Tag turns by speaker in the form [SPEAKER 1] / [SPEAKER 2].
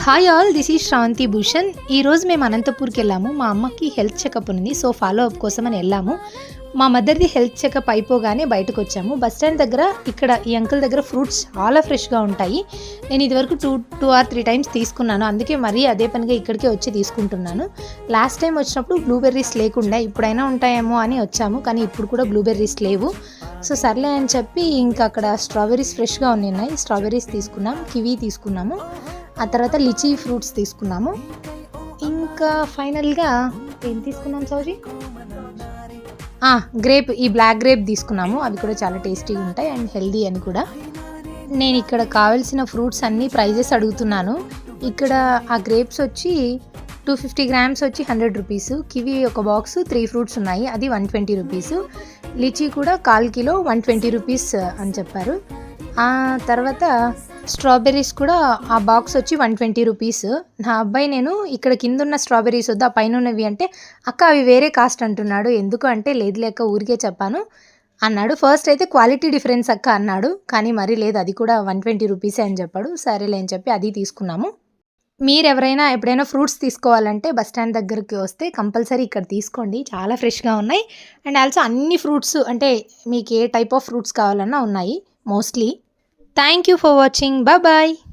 [SPEAKER 1] Hi all, this is Sravanthi Bhushan. ఈరోజు మేము అనంతపూర్కి వెళ్ళాము. మా అమ్మకి హెల్త్ చెకప్ ఉంది, సో ఫాలో అప్ కోసం అని వెళ్ళాము. మా మదర్ది హెల్త్ చెకప్ అయిపోగానే బయటకు వచ్చాము. బస్ స్టాండ్ దగ్గర ఇక్కడ ఈ అంకుల్ దగ్గర ఫ్రూట్స్ చాలా ఫ్రెష్గా ఉంటాయి. నేను ఇదివరకు టూ ఆర్ 3 టైమ్స్ తీసుకున్నాను, అందుకే మరీ అదే పనిగా ఇక్కడికే వచ్చి తీసుకుంటున్నాను. లాస్ట్ టైం వచ్చినప్పుడు బ్లూబెర్రీస్ లేకుండా ఇప్పుడైనా ఉంటాయేమో అని వచ్చాము, కానీ ఇప్పుడు కూడా బ్లూబెర్రీస్ లేవు. సో సర్లే అని చెప్పి ఇంకా అక్కడ స్ట్రాబెర్రీస్ ఫ్రెష్గా ఉన్నాయి, స్ట్రాబెర్రీస్ తీసుకున్నాం, కివీ తీసుకున్నాము, ఆ తర్వాత లిచీ ఫ్రూట్స్ తీసుకున్నాము. ఇంకా ఫైనల్గా ఏం తీసుకున్నాం సౌజీ? గ్రేప్, ఈ బ్లాక్ గ్రేప్ తీసుకున్నాము. అవి కూడా చాలా టేస్టీగా ఉంటాయి అండ్ హెల్దీ అని కూడా. నేను ఇక్కడ కావాల్సిన ఫ్రూట్స్ అన్నీ ప్రైజెస్ అడుగుతున్నాను. ఇక్కడ ఆ గ్రేప్స్ వచ్చి 250 గ్రామ్స్ వచ్చి 100 రూపీస్, కివీ ఒక బాక్స్ 3 ఫ్రూట్స్ ఉన్నాయి, అది 120 రూపీస్, లిచీ కూడా 1/4 కిలో 120 రూపీస్ అని చెప్పారు. ఆ తర్వాత స్ట్రాబెర్రీస్ కూడా ఆ బాక్స్ వచ్చి 120 రూపీస్. నా అబ్బాయి నేను ఇక్కడ కింద ఉన్న స్ట్రాబెర్రీస్ వద్దు, ఆ పైన ఉన్నవి అంటే అక్క అవి వేరే కాస్ట్ అంటున్నాడు. ఎందుకు అంటే లేదు లేక ఊరికే చెప్పాను అన్నాడు. ఫస్ట్ అయితే క్వాలిటీ డిఫరెన్స్ అక్క అన్నాడు, కానీ మరి లేదు, అది కూడా 120 రూపీసే అని చెప్పాడు. సరేలే అని చెప్పి అది తీసుకున్నాము. మీరు ఎవరైనా ఎప్పుడైనా ఫ్రూట్స్ తీసుకోవాలంటే బస్ స్టాండ్ దగ్గరికి వస్తే కంపల్సరీ ఇక్కడ తీసుకోండి, చాలా ఫ్రెష్గా ఉన్నాయి. అండ్ ఆల్సో అన్ని ఫ్రూట్స్ అంటే మీకు ఏ టైప్ ఆఫ్ ఫ్రూట్స్ కావాలన్నా ఉన్నాయి mostly. Thank you for watching, bye.